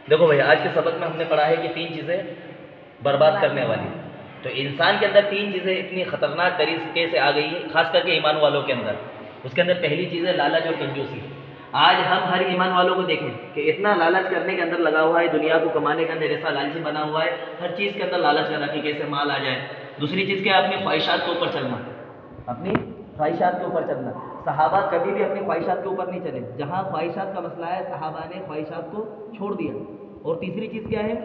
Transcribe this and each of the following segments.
देखो भाई, आज के सबक में हमने पढ़ा है कि 3 चीज़ें बर्बाद करने वाली। तो इंसान के अंदर 3 चीज़ें इतनी ख़तरनाक तरीके से आ गई है, ख़ास करके ईमान वालों के अंदर। उसके अंदर पहली चीज़ है लालच और कंजूसी। आज हम हर ईमान वालों को देखें कि इतना लालच करने के अंदर लगा हुआ है, दुनिया को कमाने के अंदर ऐसा लालची बना हुआ है, हर चीज़ के अंदर लालच कर रहा कि कैसे माल आ जाए। दूसरी चीज़ क्या है? अपनी ख्वाहिशात के ऊपर चलना, अपनी ख्वाहिशात के ऊपर चलना। सहाबा कभी भी अपनी ख्वाहिशात के ऊपर नहीं चले। जहाँ ख्वाहिशात का मसला है, सहाबा ने ख्वाहिशात को छोड़ दिया। और तीसरी चीज़ क्या है?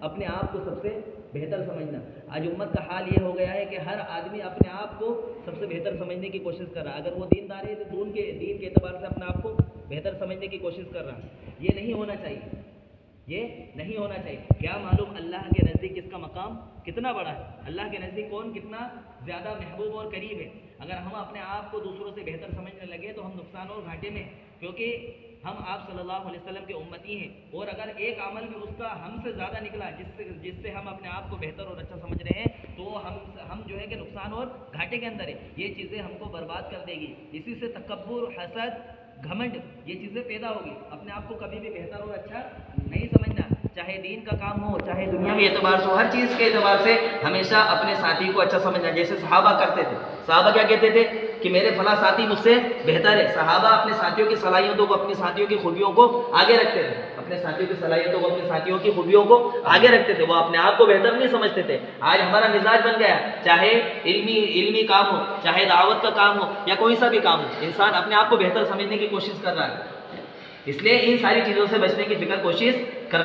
अपने आप को सबसे बेहतर समझना। आज उम्मत का हाल ये हो गया है कि हर आदमी अपने आप को सबसे बेहतर समझने की कोशिश कर रहा है। अगर वो दीनदार है तो दीन के एतबार से अपने आप को बेहतर समझने की कोशिश कर रहा है। ये नहीं होना चाहिए, ये नहीं होना चाहिए। क्या मालूम अल्लाह के नज़दीक इसका मकाम कितना बड़ा है, अल्लाह के नज़दीक कौन कितना ज़्यादा महबूब और करीब है। अगर हम अपने आप को दूसरों से बेहतर समझने लगे तो हम नुकसान और घाटे में, क्योंकि हम आप सल्लल्लाहु अलैहि वसल्लम के उम्मती हैं। और अगर एक अमल भी उसका हमसे ज़्यादा निकला जिससे हम अपने आप को बेहतर और अच्छा समझ रहे हैं, तो हम जो है कि नुकसान और घाटे के अंदर है। ये चीज़ें हमको बर्बाद कर देगी। इसी से तकब्बुर, हसद, घमंड, ये चीज़ें पैदा होगी। अपने आप को कभी भी बेहतर और अच्छा नहीं समझना, चाहे दीन का काम हो, चाहे दुनियावी एतबार से हो, हर चीज़ के एतबार से हमेशा अपने साथी को अच्छा समझना। जैसे सहाबा करते थे। सहाबा क्या कहते थे कि मेरे फला साथी मुझसे बेहतर है। सहाबा अपने साथियों की सलाहियतों को, अपने साथियों की खूबियों को आगे रखते थे। अपने साथियों की सलाहियतों को, अपने साथियों की खूबियों को आगे रखते थे। वो अपने आप को बेहतर नहीं समझते थे। आज हमारा मिजाज बन गया, चाहे इल्मी काम हो, चाहे दावत का काम हो, या कोई सा भी काम हो, इंसान अपने आप को बेहतर समझने की कोशिश कर रहा है। इसलिए इन सारी चीज़ों से बचने की फिक्र कोशिश कर